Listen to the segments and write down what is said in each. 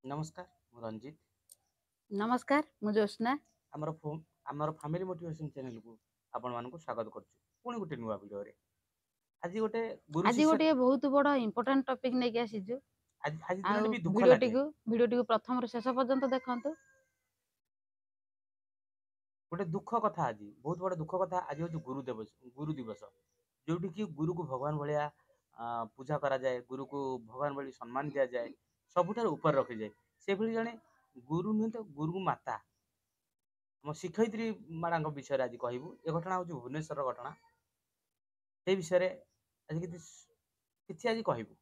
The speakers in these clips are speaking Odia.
नमस्कार ମୁଁ ରଞ୍ଜିତ नमस्कार मु ज्योत्सना। ଆମର ଆମର ଫ୍ୟାମିଲି ମୋଟିଭେସନ ଚ୍ୟାନେଲ କୁ ଆପଣ ମାନଙ୍କୁ ସ୍ୱାଗତ କରୁଛୁ ପୁଣି ଗୋଟେ ନୂଆ ଭିଡିଓରେ। ଆଜି ଗୋଟେ ଗୁରୁ आज ଶିଷ୍ୟ गोटे बहुत बड़ इम्पोर्टाट टॉपिक नहीं आसीजु। ଆଜି आ ଦିନଟି ବି ଦୁଃଖ भिडियोटी ଲାଗେ। को भिडियोटी को प्रथम ରୁ शेष पर्यंत देखंतु। ଗୋଟେ ଦୁଃଖ କଥା ଆଜି ବହୁତ ବଡ ଦୁଃଖ କଥା ଆଜି ହଉଛି ଗୁରୁ ଦିବସ ଯୋଉଠି କି ଗୁରୁକୁ ଭଗବାନ ଭଳିଆ ପୂଜା କରାଯାଏ, ଗୁରୁକୁ ଭଗବାନ ଭଳି ସମ୍ମାନ ଦିଆଯାଏ, ସବୁଠାରୁ ଉପରେ ରଖାଯାଏ। ସେଭଳି ଜଣେ ଗୁରୁ ନୁହେଁ ତ ଗୁରୁ ମାତା ଆମ ଶିକ୍ଷୟିତ୍ରୀ ମାନଙ୍କ ବିଷୟରେ ଆଜି କହିବୁ। ଏ ଘଟଣା ହଉଛି ଭୁବନେଶ୍ୱରର ଘଟଣା। ସେଇ ବିଷୟରେ ଆଜି କିଛି ଆଜି କହିବୁ।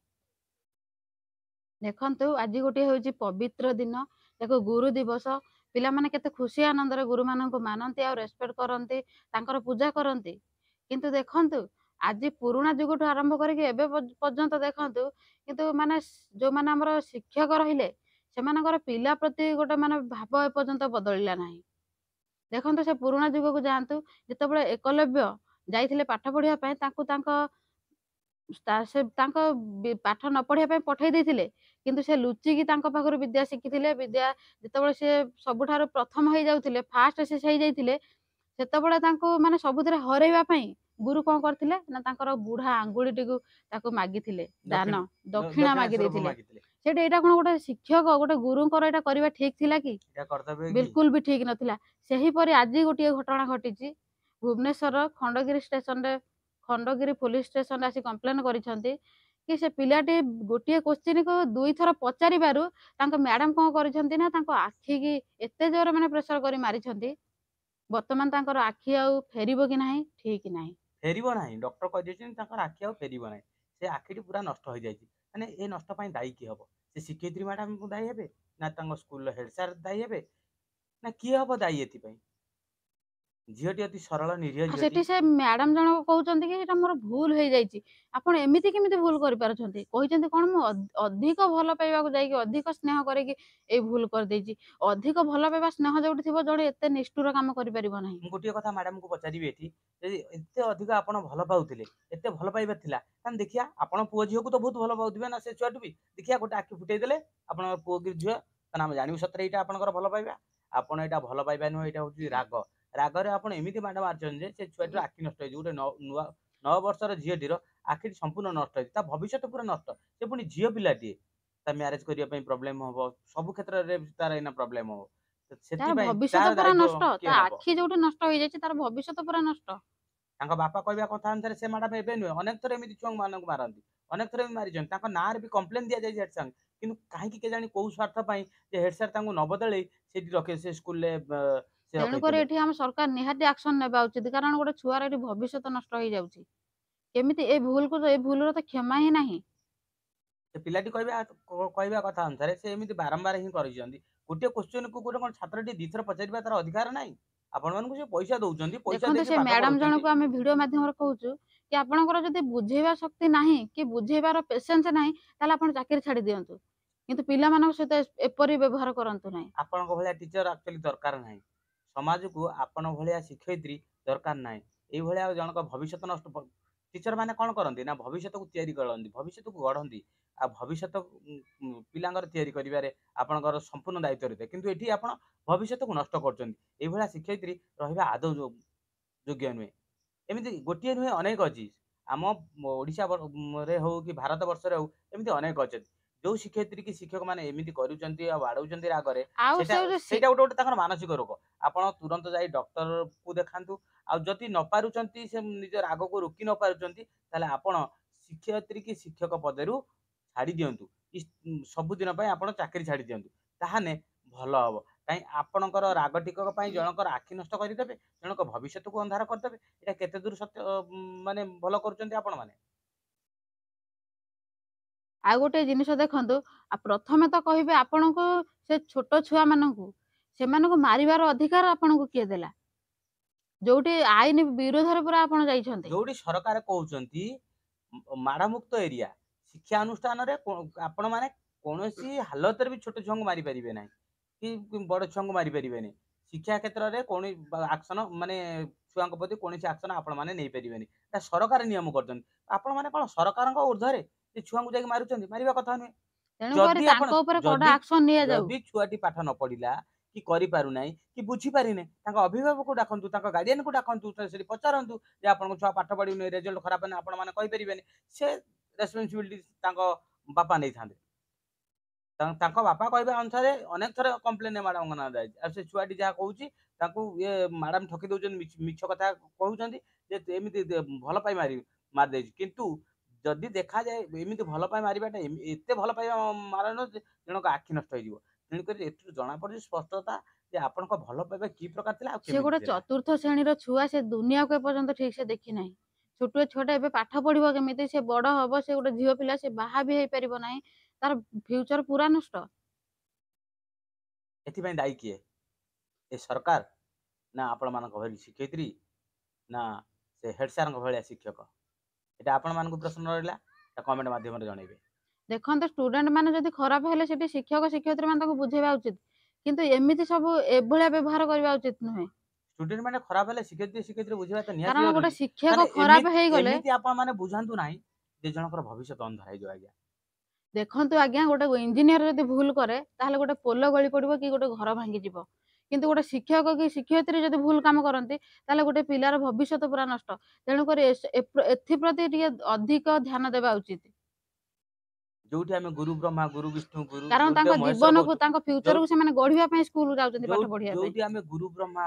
देखंतु आज गोटे होची पवित्र दिन, देखो गुरु दिवस। पिला माने केते खुशी आनंद रे गुरु मानन को मानंती आ रेस्पेक्ट करंती, तांकर पूजा करंती। किंतु देखंतु आज पुराना जुग ठू आरंभ करके एबे पर्यंत देखंतु किंतु माने जो माने हमर शिक्षक रहिले सेमानकर पिला प्रति गोटे माने भाव ए पर्यंत बदलिला नाही। देखंतु से पुराना जुग को जानतु जेतेबेले एकलव्य जाइथिले पाठ पढ़िया पय तांको से पाठ न पढ़िया पय पठेई देथिले, किंतु से लुचिकी तांको पाखरु विद्या शिखिथिले। विद्या जेतेबेले से सबुठारु प्रथम हेइ जाउथिले, फास्ट से हेइ जाइथिले, सेतेबेले तांको माने सबुथिरे हरेइबा पय गुरु कोन करथिले ना तांकर बुढ़ा आंगुळीटीकु ताकु मागिथिले, दान दक्षिणा मागि दक्षिणा देथिले। मागिଥିଲେ। सेटा एटा कोन गोटे शिक्षक गोटे गुरुंकर एटा करिबा ठीक थिला कि? ଏହା କର୍ତ୍ତବ୍ୟ କି? बिल्कुल भी ठीक नथिला। सेही परि आज गोटे घटना घटिची भुवनेश्वर खंडगिरी स्टेशन रे, खंडगिरी पुलिस स्टेशन रे आसी कंप्लेन करिसंती कि से पिलाटी गोटे क्वेश्चन को दुई थर पचारिबारु तांको मैडम कोन करिसंती ना तांको आखि की एते जोर माने प्रेशर करी मारिसंती। वर्तमान तांकर आखि आउ फेरिबो कि नाही ठीक नाही। ଫେରିବ ନାହିଁ, ଡକ୍ଟର କହିଦେଇଛନ୍ତି ତାଙ୍କର ଆଖି ଆଉ ଫେରିବ ନାହିଁ। ସେ ଆଖିଟି ପୁରା ନଷ୍ଟ ହେଇଯାଇଛି। ମାନେ ଏ ନଷ୍ଟ ପାଇଁ ଦାୟୀ କିଏ ହବ? ସେ ଶିକ୍ଷୟିତ୍ରୀ ମ୍ୟାଡାମ ଦାୟୀ ହେବେ, ନା ତାଙ୍କ ସ୍କୁଲର ହେଡ ସାର୍ ଦାୟୀ ହେବେ, ନା କିଏ ହବ ଦାୟୀ ଏଥିପାଇଁ? ଝିଅଟି ଅତି ସରଳ ନିରୀହ आ ଝିଅଟି। सेठी से मैडम जनक कहउचंती कि एटा मोर भूल हेइ जाइची। आपण एमिति केमिति भूल करि पारछंती? कहिचंती कोन मु अधिक भल पाइबाकू जाइकी अधिक स्नेह करेकी ए भूल कर देइची। अधिक भल पाइबा स्नेह जोउठी थिबो जणे एते निष्ठुर काम करि परिबो नाही। ମୁଁ ଗୋଟିଏ କଥା ମ୍ୟାଡାମକୁ ପଚାରିବି ଏଠି, ଯଦି ଏତେ ଅଧିକ ଆପଣ ଭଲ ପାଉଥିଲେ, ଏତେ ଭଲ ପାଇବା ଥିଲା, ତାହେଲେ ଦେଖିଆ ଆପଣ ପୁଅ ଝିଅକୁ ତ ବହୁତ ଭଲ ପାଉଥିବେ ନା ସେ ଛୁଆଟୁ ବି। ଦେଖିଆ ଗୋଟେ ଆଖି ଫୁଟେଇ ଦେଲେ ଆପଣଙ୍କ ପୁଅ କି ଝିଅ, ତାହେଲେ ଆମେ ଜାଣିବୁ ସତରେ ଏଇଟା ଆପଣଙ୍କର ଭଲ ପାଇବା। ଆପଣ ଏଇଟା ଭଲ ପାଇବା ନୁହେଁ, ଏଇଟା ହଉଛି ରାଗ। ରାଗରେ ଆପଣ ଏମିତି ମାଡ ମାରିଛନ୍ତି ଯେ ସେ ଛୁଆଟିର ଆଖି ନଷ୍ଟ ହେଇଯିବ। ଗୋଟେ ନୂଆ 9 ବର୍ଷର ଝିଅଟିର ଆଖିଟି ସମ୍ପୂର୍ଣ୍ଣ ନଷ୍ଟ ହେଇଛି, ତା ଭବିଷ୍ୟତ ପୁରା ନଷ୍ଟ। ସେ ପୁଣି ଝିଅ ପିଲାଟିଏ, ତା ମ୍ୟାରେଜ କରିବା ପାଇଁ ପ୍ରୋବ୍ଲେମ ହବ, ସବୁ କ୍ଷେତ୍ରରେ ତାର ଏଇନା ପ୍ରୋବ୍ଲେମ ହବ। ତାର ସେଥିପାଇଁ ଭବିଷ୍ୟତ ତାର ପୁରା ଦାୟିତ୍ୱ ନଷ୍ଟ। କିଏ ତା ନବ? ଆଖି ଯୋଉଠି ନଷ୍ଟ ହେଇଯାଇଛି ତାର ଭବିଷ୍ୟତ ପୁରା ନଷ୍ଟ। ତାଙ୍କ ବାପା କହିବା କଥା ଅନୁସାରେ ସେ ମ୍ୟାଡାମ ଏବେ ନୁହେଁ, ଅନେକ ଥର ଏମିତି ଛୁଆ ମାନଙ୍କୁ ମାରନ୍ତି, ଅନେକ ଥର ବି ମାରିଛନ୍ତି। ତାଙ୍କ ନାଁରେ ବି କମ୍ପ୍ଲେନ ଦିଆଯାଇଛି ହେଡ ସାର୍, କିନ୍ତୁ କାହିଁକି କେଜାଣି କୋଉ ସ୍ୱାର୍ଥ ପାଇଁ ଯେ ହେଡ ସାର୍ ତାଙ୍କୁ ନ ବଦଳେଇ ସେଠି ରଖେ, ସେ ସ୍କୁଲରେ ସେ ତେଣୁକରି ରଖେଇଥିଲେ। ଏଠି ଆମ ସରକାର ନିହାତି ଆକ୍ସନ ନେବା ଉଚିତ, କାରଣ ଗୋଟେ ଛୁଆର ଏଠି ଭବିଷ୍ୟତ ନଷ୍ଟ ହେଇଯାଉଛି। କେମିତି ଏ ଭୁଲକୁ ଏ ଭୁଲର ତ କ୍ଷମା ହିଁ ନାହିଁ। ସେ ପିଲାଟି କହିବା କଥା ଅନୁସାରେ ସେ ଏମିତି ବାରମ୍ବାର ହିଁ କରିଛନ୍ତି। ଗୋଟିଏ କ୍ୱେଶ୍ଚନ କୁ ଗୋଟେ କଣ ଛାତ୍ରଟି ଦିଥର ପଚାରିବା ତାର ଅଧିକାର ନାହିଁ? ଆପଣ ମାନଙ୍କୁ ସେ ପଇସା ଦଉଛନ୍ତି, ପଇସା ଦେଖନ୍ତୁ ଦେଇକି ସେ ପାଠ ମ୍ୟାଡାମ ପଢଉଛନ୍ତି। ଜଣକୁ ଆମେ ଭିଡିଓ ମାଧ୍ୟମରେ କହୁଛୁ କି ଆପଣଙ୍କର ଯଦି ବୁଝେଇବା ଶକ୍ତି ନାହିଁ କି ବୁଝେଇବାର ପେସେନ୍ସ ନାହିଁ, ତାହେଲେ ଆପଣ ଚାକିରି ଛାଡି ଦିଅନ୍ତୁ। କିନ୍ତୁ ପିଲାମାନଙ୍କ ସହିତ ଏପରି ବ୍ୟବହାର କରନ୍ତୁ ନାହିଁ। ଆପଣଙ୍କ ଭଳିଆ ଟିଚର ଆକ୍ଚୁଆଲି ଦରକାର ନାହିଁ। ସମାଜକୁ ଆପଣ ଭଳିଆ ଶିକ୍ଷୟିତ୍ରୀ ଦରକାର ନାହିଁ। ଏଇଭଳିଆ ଜଣଙ୍କ ଭବିଷ୍ୟତ ନଷ୍ଟ। ଟିଚର ମାନେ କଣ କରନ୍ତି ନା ଭବିଷ୍ୟତକୁ ତିଆରି କରନ୍ତି, ଭବିଷ୍ୟତକୁ ଗଢନ୍ତି। ଆଉ ଭବିଷ୍ୟତ ପିଲାଙ୍କର ତିଆରି କରିବାରେ ଆପଣଙ୍କର ସମ୍ପୂର୍ଣ୍ଣ ଦାୟିତ୍ୱ ରହିଥାଏ, କିନ୍ତୁ ଏଠି ଆପଣ ଭବିଷ୍ୟତକୁ ନଷ୍ଟ କରୁଛନ୍ତି। ଏଇଭଳିଆ ଶିକ୍ଷୟିତ୍ରୀ ରହିବା ଆଦୌ ଯୋଗ୍ୟ ନୁହେଁ। ଏମିତି ଗୋଟିଏ ନୁହେଁ, ଅନେକ ଅଛି। ଆମ ଓଡିଶା ରେ ହଉ କି ଭାରତ ବର୍ଷରେ ହଉ, ଏମିତି ଅନେକ ଅଛନ୍ତି ଯୋଉ ଶିକ୍ଷୟିତ୍ରୀ କି ଶିକ୍ଷକ ମାନେ ଏମିତି କରୁଛନ୍ତି ଆଉ ବାଡଉଛନ୍ତି ରାଗରେ। ଆଉ ସେଇଟା ସେ ସେଇଟା ଗୋଟେ ଗୋଟେ ତାଙ୍କର ମାନସିକ ରୋଗ। ଆପଣ ତୁରନ୍ତ ଯାଇ ଡକ୍ଟର କୁ ଦେଖାନ୍ତୁ। ଆଉ ଯଦି ନ ପାରୁଛନ୍ତି, ସେ ନିଜ ରାଗକୁ ରୋକି ନ ପାରୁଛନ୍ତି, ତାହେଲେ ଆପଣ ଶିକ୍ଷୟିତ୍ରୀ କି ଶିକ୍ଷକ ପଦରୁ ଛାଡି ଦିଅନ୍ତୁ। ସବୁଦିନ ପାଇଁ ଆପଣ ଚାକିରି ଛାଡି ଦିଅନ୍ତୁ, ତାହାନେ ଭଲ ହବ। କାହିଁ ଆପଣଙ୍କର ରାଗ ଟିକକ ପାଇଁ ଜଣଙ୍କର ଆଖି ନଷ୍ଟ କରିଦେବେ, ଜଣଙ୍କ ଭବିଷ୍ୟତକୁ ଅନ୍ଧାର କରିଦେବେ। ଏଇଟା କେତେ ଦୂର ସତ୍ୟ, ମାନେ ଭଲ କରୁଛନ୍ତି ଆପଣ ମାନେ? ଆଉ ଗୋଟେ ଜିନିଷ ଦେଖନ୍ତୁ, ପ୍ରଥମେ ତ କହିବେ ଆପଣଙ୍କୁ ସେ ଛୋଟ ଛୁଆ ମାନଙ୍କୁ ସେମାନଙ୍କୁ ମାରିବାର ଅଧିକାର ଆପଣଙ୍କୁ କିଏ ଦେଲା? ଯୋଉଠି ଆଇନ ବିରୋଧରେ ପୁରା ଆପଣ ଯାଇଛନ୍ତି। ଯୋଉଠି ସରକାର କହୁଛନ୍ତି ମାଡ଼ ମୁକ୍ତ ଏରିଆ, ଶିକ୍ଷା ଅନୁଷ୍ଠାନରେ ଆପଣ ମାନେ କୌଣସି ହାଲତରେ ବି ଛୋଟ ଛୁଆଙ୍କୁ ମାରି ପାରିବେ ନାହିଁ, କି ବଡ ଛୁଆଙ୍କୁ ମାରି ପାରିବେନି। ଶିକ୍ଷା କ୍ଷେତ୍ରରେ କୌଣସି ଆକ୍ସନ, ମାନେ ଛୁଆଙ୍କ ପ୍ରତି କୌଣସି ଆକ୍ସନ ଆପଣ ମାନେ ନେଇପାରିବେନି। ତା ସରକାର ନିୟମ କରିଛନ୍ତି। ଆପଣ ମାନେ କଣ ସରକାରଙ୍କ ଊର୍ଦ୍ଧ୍ୱରେ ସେ ଛୁଆଙ୍କୁ ଯାଇକି ମାରୁଛନ୍ତି? ମାରିବା କଥା ନୁହେଁ। ତେଣୁକରି ଯଦି ଆପଣ ତାଙ୍କ ଉପରେ କଡ଼ା ଯଦି ଆକ୍ସନ ନିଆଯାଉ। ଯଦି ଛୁଆଟି ପାଠ ନ ପଢିଲା କି କରିପାରୁନାହିଁ କି ବୁଝିପାରିନି ତାଙ୍କ ଅଭିଭାବକକୁ ଡାକନ୍ତୁ, ତାଙ୍କ ଗାର୍ଡିଆନକୁ ଡାକନ୍ତୁ, ସେଠି ପଚାରନ୍ତୁ ଯେ ଆପଣଙ୍କ ଛୁଆ ପାଠ ପଢିବନି, ରେଜଲ୍ଟ ଖରାପ ହେଲେ ଆପଣ ମାନେ କହିପାରିବେନି। ସେ ରେସପନ୍ସିବିଲିଟି ତାଙ୍କ ବାପା ନେଇଥାନ୍ତେ। ତାଙ୍କ ବାପା କହିବା ଅନୁସାରେ ଅନେକ ଥର କମ୍ପ୍ଲେନ ମ୍ୟାଡାମଙ୍କ ନାଁ ଯାଇଛି। ଆଉ ସେ ଛୁଆଟି ଯାହା କହୁଛି ତାଙ୍କୁ ଇଏ ମ୍ୟାଡାମ ଠକି ଦଉଛନ୍ତି, ମିଛ କଥା କହୁଛନ୍ତି ଯେ ଏମିତି ଭଲ ପାଇ ମାରିଦେଇଛି। କିନ୍ତୁ ଯଦି ଦେଖାଯାଏ ଏମିତି ଭଲ ପାଇ ମାରିବାଟା ଏତେ ଭଲ ପାଇବା ମାର ନୁହଁ ଯେ ଜଣଙ୍କ ଆଖି ନଷ୍ଟ ହେଇଯିବ। ତେଣୁକରି ଏଥିରୁ ଜଣାପଡୁଛି ସ୍ପଷ୍ଟତା ଯେ ଆପଣଙ୍କ ଭଲ ପାଇବା କି ପ୍ରକାର ଥିଲା ଆଉ ସେ କେମିତି ଗୋଟେ ଥିଲା। ଚତୁର୍ଥ ଶ୍ରେଣୀର ଛୁଆ, ସେ ଦୁନିଆକୁ ଏପର୍ଯ୍ୟନ୍ତ ଠିକ ସେ ଦେଖି ନାହିଁ। ଛୋଟିଆ ଛୁଆଟା ଏବେ ପାଠ ପଢିବ କେମିତି? ସେ ବଡ ହବ, ସେ ଗୋଟେ ଝିଅ ପିଲା, ସେ ବାହା ବି ହେଇପାରିବ ନାହିଁ, ତାର ଫ୍ୟୁଚର ପୁରା ନଷ୍ଟ। ଏଥିପାଇଁ ଦାୟୀ କିଏ? ଏ ସରକାର, ନା ଆପଣମାନଙ୍କ ଭଳି ଶିକ୍ଷୟିତ୍ରୀ, ନା ସେ ହେଡ ସାରଙ୍କ ଭଳିଆ ଶିକ୍ଷକ? ଏଇଟା ଆପଣମାନଙ୍କୁ ପ୍ରଶ୍ନ ରହିଲା, କମେଣ୍ଟ ମାଧ୍ୟମରେ ଜଣେଇବେ। ଦେଖନ୍ତୁ, ଷ୍ଟୁଡେଣ୍ଟ ମାନେ ଯଦି ଖରାପ ହେଲେ ସେଠି ଶିକ୍ଷକ ଶିକ୍ଷୟିତ୍ରୀ ମାନେ ତାଙ୍କୁ ବୁଝେଇବା ଉଚିତ, କିନ୍ତୁ ଏମିତି ସବୁ ଏଭଳିଆ ବ୍ୟବହାର କରିବା ଉଚିତ ନୁହେଁ। ଷ୍ଟୁଡେଣ୍ଟ ମାନେ ଖରାପ ହେଲେ ଶିକ୍ଷୟିତ୍ରୀ ବୁଝିବା ତ ନିହାତି କାରଣ ଗୋଟେ ଜରୁରୀ। ଶିକ୍ଷକ ମାନେ ଖରାପ ଏମିତି ହେଇଗଲେ, ଏମିତି ଆପଣ ମାନେ ବୁଝାନ୍ତୁ ନାହିଁ ଯେ ଜଣଙ୍କର ଭବିଷ୍ୟତ ଅନ୍ଧାର ହେଇଯିବ। ଆଜ୍ଞା ଦେଖନ୍ତୁ ଆଜ୍ଞା, ଗୋଟେ ଇଞ୍ଜିନିୟର ଯଦି ଭୁଲ କରେ ତାହେଲେ ଗୋଟେ ପୋଲ ଗଳି ପଡିବ କି ଗୋଟେ ଘର ଭାଙ୍ଗିଯିବ। କିନ୍ତୁ ଗୋଟେ ଶିକ୍ଷକ କି ଶିକ୍ଷୟିତ୍ରୀ ଯଦି ଭୁଲ କାମ କରନ୍ତି ତାହେଲେ ଗୋଟେ ପିଲାର ଭବିଷ୍ୟତ ପୁରା ନଷ୍ଟ। ତେଣୁକରି ଏଥିପ୍ରତି ଟିକେ ଅଧିକ ଧ୍ୟାନ ଦେବା ଉଚିତ। ଯୋଉଠି ଆମେ ଗୁରୁ ବ୍ରହ୍ମା ଗୁରୁ ବିଷ୍ଣୁ ଗୁରୁ କାରଣ ତାଙ୍କ ଗୁରୁଦେବ ମହେଶ୍ଵର ଜୀବନକୁ, କହୁଛୁ, ତାଙ୍କ ଯୋଉ ଫ୍ୟୁଚରକୁ ସେମାନେ ଗଢିବା ପାଇଁ ସ୍କୁଲ ଯାଉଛନ୍ତି ପାଠ ପଢିବା ପାଇଁ। ଯୋଉଠି ଆମେ ଗୁରୁ ବ୍ରହ୍ମା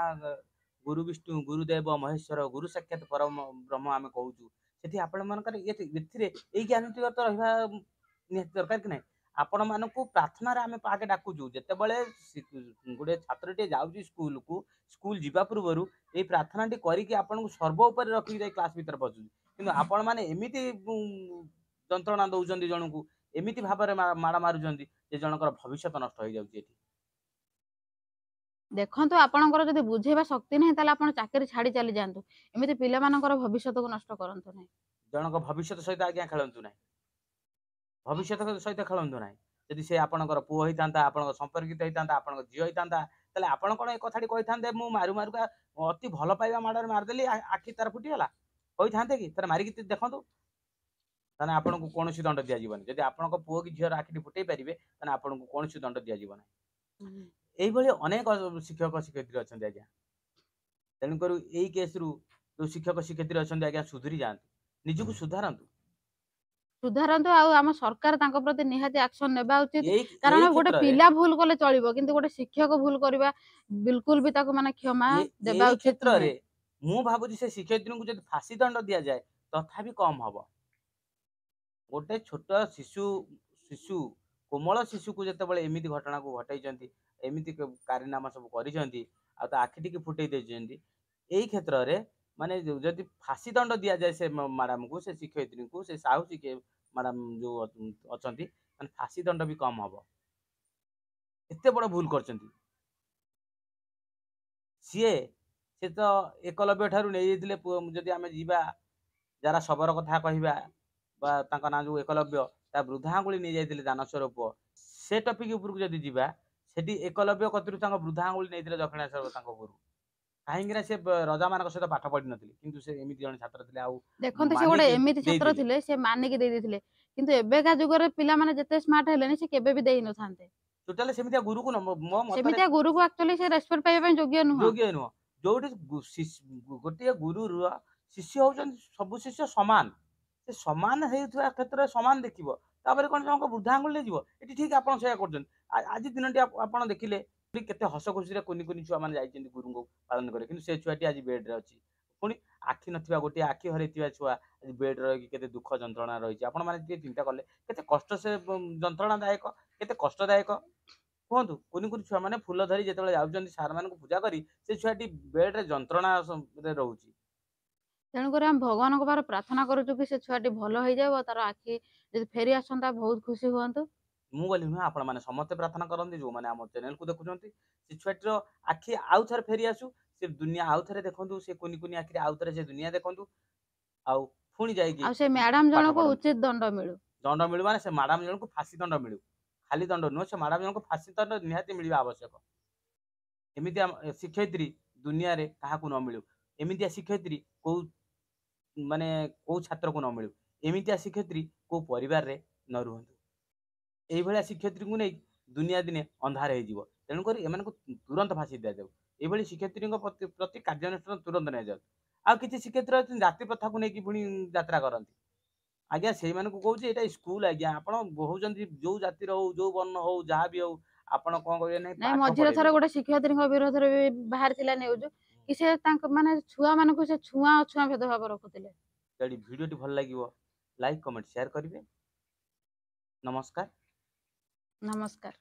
ଗୁରୁ ବିଷ୍ଣୁ ଗୁରୁଦେବ ମହେଶ୍ଵର ଗୁରୁ ସାକ୍ଷାତ ପରମ ବ୍ରହ୍ମ ଆମେ କହୁଛୁ, ସେଠି ଆପଣ ମାନଙ୍କର ଏଥିରେ ଏଇ ଜ୍ଞାନଟି ତ ରହିବା ନିହାତି ଦରକାର କି ନାହିଁ? ଆପଣ ମାନଙ୍କୁ ପ୍ରାର୍ଥନାରେ ଆମେ ଆଗେ ଡାକୁଛୁ। ଯେତେବେଳେ ଗୋଟେ ଛାତ୍ରଟିଏ ଯାଉଛି ସ୍କୁଲକୁ, ସ୍କୁଲ ଯିବା ପୂର୍ବରୁ ଏଇ ପ୍ରାର୍ଥନାଟି କରିକି ଆପଣଙ୍କୁ ସର୍ବ ଉପରେ ରଖିକି ଯାଇ କ୍ଲାସ ଭିତରେ ପଶୁଛୁ। କିନ୍ତୁ ଆପଣ ମାନେ ଏମିତି ଯନ୍ତ୍ରଣା ଦଉଛନ୍ତି ଜଣଙ୍କୁ, ଏମିତି ଭାବରେ ମାଡ ମାରୁଛନ୍ତି ଯେ ଜଣଙ୍କର ଭବିଷ୍ୟତ ନଷ୍ଟ ହେଇଯାଉଛି ଏଠି। ଦେଖନ୍ତୁ, ଆପଣଙ୍କର ଯଦି ବୁଝେଇବା ଶକ୍ତି ନାହିଁ ତାହେଲେ ଆପଣ ଚାକିରି ଛାଡି ଚାଲି ଯାଆନ୍ତୁ। ଏମିତି ପିଲାମାନଙ୍କର ଭବିଷ୍ୟତକୁ ନଷ୍ଟ କରନ୍ତୁ ନାହିଁ। ଜଣଙ୍କ ଭବିଷ୍ୟତ ସହିତ ଆଜ୍ଞା ଖେଳନ୍ତୁ ନାହିଁ। ଭବିଷ୍ୟତ ସହିତ ଖେଳନ୍ତୁ ନାହିଁ। ଯଦି ସେ ଆପଣଙ୍କର ପୁଅ ହେଇଥାନ୍ତା, ଆପଣଙ୍କ ସମ୍ପର୍କିତ ହେଇଥାନ୍ତା, ଆପଣଙ୍କ ଝିଅ ହେଇଥାନ୍ତା, ତାହେଲେ ଆପଣ କଣ ଏ କଥାଟି କହିଥାନ୍ତେ ମୁଁ ମାରୁ ମାରୁକା ଅତି ଭଲ ପାଇବା ମାଡରେ ମାରିଦେଲି, ଆଖି ତାର ଫୁଟିଗଲା? କହିଥାନ୍ତେ କି? ତାର ମାରିକି ଦେଖନ୍ତୁ, ତାହେଲେ ଆପଣଙ୍କୁ କୌଣସି ଦଣ୍ଡ ଦିଆଯିବନି। ଯଦି ଆପଣଙ୍କ ପୁଅ କି ଝିଅର ଆଖିଟି ଫୁଟେଇ ପାରିବେ ତାହେଲେ ଆପଣଙ୍କୁ କୌଣସି ଦଣ୍ଡ ଦିଆଯିବ ନାହିଁ। ଏଇଭଳି ଅନେକ ଶିକ୍ଷକ ଶିକ୍ଷୟିତ୍ରୀ ଅଛନ୍ତି ଆଜ୍ଞା। ତେଣୁକରି ଏଇ କେସରୁ ଯୋଉ ଶିକ୍ଷକ ଶିକ୍ଷୟିତ୍ରୀ ଅଛନ୍ତି ଆଜ୍ଞା, ସୁଧୁରି ଯାଆନ୍ତୁ, ନିଜକୁ ସୁଧାରନ୍ତୁ। ସୁଧାରନ୍ତୁ, ଆଉ ଆମ ସରକାର ତାଙ୍କ ପ୍ରତି ନିହାତି ଆକ୍ସନ ନେବା ଉଚିତ। ଏଇ ଏଇ କାରଣ ଗୋଟେ କ୍ଷେତ୍ରରେ ପିଲା ଭୁଲ କଲେ ଚଳିବ, କିନ୍ତୁ ଗୋଟେ ଶିକ୍ଷକ ଭୁଲ କରିବା ବିଲକୁଲ ବି ତାକୁ ମାନେ କ୍ଷମା ଦେବା ଏଇ ଉଚିତ କ୍ଷେତ୍ରରେ ନୁହେଁ। ମୁଁ ଭାବୁଛି ସେ ଶିକ୍ଷୟିତ୍ରୀଙ୍କୁ ଯଦି ଫାଶୀ ଦଣ୍ଡ ଦିଆଯାଏ ତଥାପି କମ ହବ। ଗୋଟେ ଛୋଟ ଶିଶୁ କୋମଳ ଶିଶୁକୁ ଯେତେବେଳେ ଏମିତି ଘଟଣାକୁ ଘଟେଇଛନ୍ତି, ଏମିତି କାରିନାମା ସବୁ କରିଛନ୍ତି, ଆଉ ତା ଆଖି ଟିକେ ଫୁଟେଇ ଦେଇଛନ୍ତି, ଏଇ କ୍ଷେତ୍ରରେ ମାନେ ଯଦି ଫାଶୀ ଦଣ୍ଡ ଦିଆଯାଏ ସେ ମ୍ୟାଡାମକୁ, ସେ ଶିକ୍ଷୟିତ୍ରୀଙ୍କୁ, ସେ ସାହୁ ମ୍ୟାଡାମ ଯୋଉ ଅଛନ୍ତି, ମାନେ ଫାଶୀ ଦଣ୍ଡ ବି କମ ହବ। ଏତେ ବଡ ଭୁଲ କରିଛନ୍ତି ସିଏ। ସେ ତ ଏକଲବ୍ୟ ଠାରୁ ନେଇଯାଇଥିଲେ। ଯଦି ଆମେ ଯିବା ଯାରା ଶବର କଥା କହିବା, ବା ତାଙ୍କ ନାଁ ଯୋଉ ଏକଲବ୍ୟ, ତା ବୃଦ୍ଧା ଆଙ୍ଗୁଳି ନେଇ ଯାଇଥିଲେ ଦାନଶର ପୁଅ, ସେ ଟପିକ ଉପରକୁ ଯଦି ଯିବା, ସେଠି ଏକଲବ୍ୟ କତିରୁ ତାଙ୍କ ବୃଦ୍ଧା ଆଙ୍ଗୁଳି ନେଇଥିଲେ ଦକ୍ଷିଣେଶ୍ୱର ତାଙ୍କ ଗୁରୁ। କାହିଁକି ନା ସେ ରଜା ମାନଙ୍କ ସହିତ ପାଠ ପଢିନଥିଲେ, କିନ୍ତୁ ସେ ଏମିତି ଜଣେ ଛାତ୍ର ଥିଲେ, ଆଉ ଦେଖନ୍ତୁ, ସେ ଗୋଟେ ମାନିକି ଏମିତି ଛାତ୍ର ଦେଇଥିଲେ। ଥିଲେ, ସେ ମାନିକି ଦେଇ ଦେଇଥିଲେ। କିନ୍ତୁ ଏବେକା ଯୁଗରେ ପିଲାମାନେ ଯେତେ ସ୍ମାର୍ଟ ହେଲେଣି, ସେ କେବେ ବି ଦେଇନଥାନ୍ତେ। ଟୋଟାଲି ସେମିତିଆ ଗୁରୁକୁ ମୋ ମତରେ ସେମିତିଆ ଗୁରୁକୁ ଆକ୍ଚୁଆଲି ସେ ରେସପେକ୍ଟ ପାଇବା ପାଇଁ ଯୋଗ୍ୟ ନୁହଁ। ଯୋଗ୍ୟ ନୁହଁ। ଯୋଉଠି ଗୋଟିଏ ଗୁରୁର ଶିଷ୍ୟ ହଉଛନ୍ତି ସବୁ ଶିଷ୍ୟ ସମାନ, ସେ ସମାନ ହେଉଥିବା କ୍ଷେତ୍ରରେ ସମାନ ଦେଖିବ। ତାପରେ କଣ ଜଣଙ୍କ ବୃଦ୍ଧା ଆଙ୍ଗୁଳି ନେଇଯିବ? ଏଠି ଠିକ ଆପଣ ସେଇଆ କରୁଛନ୍ତି। ଆଜି ଦିନଟି ଆପଣ ଦେଖିଲେ କେତେ ହସ ଖୁସିରେ କୁନି କୁନି ଛୁଆ ମାନେ ଯାଇଛନ୍ତି ଗୁରୁଙ୍କୁ ପାଳନ କରି, କିନ୍ତୁ ସେ ଛୁଆଟି ଆଜି ବେଡରେ ଅଛି। ପୁଣି ଆଖି ନଥିବା, ଗୋଟିଏ ଆଖି ହରେଇଥିବା ଛୁଆ ଆଜି ବେଡରେ ରହିକି କେତେ ଦୁଃଖ ଯନ୍ତ୍ରଣା ରହିଛି। ଆପଣ ମାନେ ଟିକେ ଚିନ୍ତା କଲେ କେତେ କଷ୍ଟ, ସେ ଯନ୍ତ୍ରଣାଦାୟକ, କେତେ କଷ୍ଟଦାୟକ କୁହନ୍ତୁ। କୁନି କୁନି ଛୁଆ ମାନେ ଫୁଲ ଧରି ଯେତେବେଳେ ଯାଉଛନ୍ତି ସାର୍ ମାନଙ୍କୁ ପୂଜା କରି, ସେ ଛୁଆଟି ବେଡରେ ଯନ୍ତ୍ରଣାରେ ରହୁଛି। ତେଣୁକରି ଆମେ ଭଗବାନଙ୍କ ପାଖରେ ପ୍ରାର୍ଥନା କରୁଛୁ କି ସେ ଛୁଆଟି ଭଲ ହେଇଯାଉ, ତାର ଆଖି ଯଦି ଫେରି ଆସନ୍ତା ବହୁତ ଖୁସି ହୁଅନ୍ତୁ। ମୁଁ ବୋଲି ନୁହେଁ, ଆପଣ ମାନେ ସମସ୍ତେ ପ୍ରାର୍ଥନା କରନ୍ତି ଯୋଉମାନେ ଆମ ଚ୍ୟାନେଲକୁ ଦେଖୁଛନ୍ତି। ସେ ଛୁଆଟିର ଆଖି ଆଉ ଥରେ ଫେରି ଆସୁ, ସେ ଦୁନିଆ ଆଉ ଥରେ ଦେଖନ୍ତୁ, ସେ କୁନି କୁନି ଆଖିରେ ଆଉ ଥରେ ସେ ଦୁନିଆ ଦେଖନ୍ତୁ, ଆଉ ପୁଣି ଯାଇକି ଆଉ ସେ ମ୍ୟାଡାମ ପାଠ ଜଣକୁ ପଢନ୍ତୁ। ଉଚିତ ଦଣ୍ଡ ମିଳୁ। ଦଣ୍ଡ ମିଳୁ ମାନେ ସେ ମ୍ୟାଡାମ ଜଣଙ୍କୁ ଫାଶୀ ଦଣ୍ଡ ମିଳୁ। ଖାଲି ଦଣ୍ଡ ନୁହଁ, ସେ ମ୍ୟାଡାମ ଜଣଙ୍କୁ ଫାଶୀ ଦଣ୍ଡ ନିହାତି ମିଳିବା ଆବଶ୍ୟକ। ଏମିତି ଶିକ୍ଷୟିତ୍ରୀ ଦୁନିଆରେ କାହାକୁ ନ ମିଳୁ। ଏମିତିଆ ଶିକ୍ଷୟିତ୍ରୀ କୋଉ ଛାତ୍ରକୁ ନ ମିଳୁ। ଏମିତିଆ ଶିକ୍ଷୟିତ୍ରୀ କୋଉ ପରିବାରରେ ନ ରୁହନ୍ତୁ। ଏଇଭଳିଆ ଶିକ୍ଷୟିତ୍ରୀଙ୍କୁ ନେଇ ଦୁନିଆ ଦିନେ ଅନ୍ଧାର ହେଇଯିବ। ତେଣୁକରି ଏମାନଙ୍କୁ ତୁରନ୍ତ ଫାଶୀ ଦିଆଯାଉ। ଏଇଭଳି ଶିକ୍ଷୟିତ୍ରୀଙ୍କ ପ୍ରତି କାର୍ଯ୍ୟାନୁଷ୍ଠାନ ତୁରନ୍ତ ନିଆଯାଉ। ଆଉ କିଛି ଶିକ୍ଷୟିତ୍ରୀ ଅଛନ୍ତି ଜାତି ପ୍ରଥାକୁ ନେଇକି ପୁଣି ଯାତ୍ରା କରନ୍ତି। ଆଜ୍ଞା ସେଇମାନଙ୍କୁ କହୁଛି ଏଇଟା ସ୍କୁଲ ଆଜ୍ଞା। ଆପଣ କହୁଛନ୍ତି ଯୋଉ ଜାତିର ହଉ, ଯୋଉ ବର୍ଣ୍ଣ ହଉ, ଯାହା ବି ହଉ ଆପଣ କଣ କରିବେ ନାହିଁ ନାଇଁ ପାଠ ମଝିରେ ଥରେ ପଢେଇବେ। ଗୋଟେ ଶିକ୍ଷୟିତ୍ରୀଙ୍କ ବିରୋଧରେ ବି ବାହାରିଥିଲା ନ୍ୟୁଜ କି ସେ ତାଙ୍କ ମାନେ ଛୁଆମାନଙ୍କୁ ସେ ଛୁଆଁ ଅଛୁଆଁ ଭେଦଭାବ ରଖୁଥିଲେ। ଯଦି ଭିଡ଼ିଓଟି ଭଲ ଲାଗିବ ଲାଇକ୍, କମେଣ୍ଟ, ସେୟାର କରିବେ। ନମସ୍କାର। ନମସ୍କାର।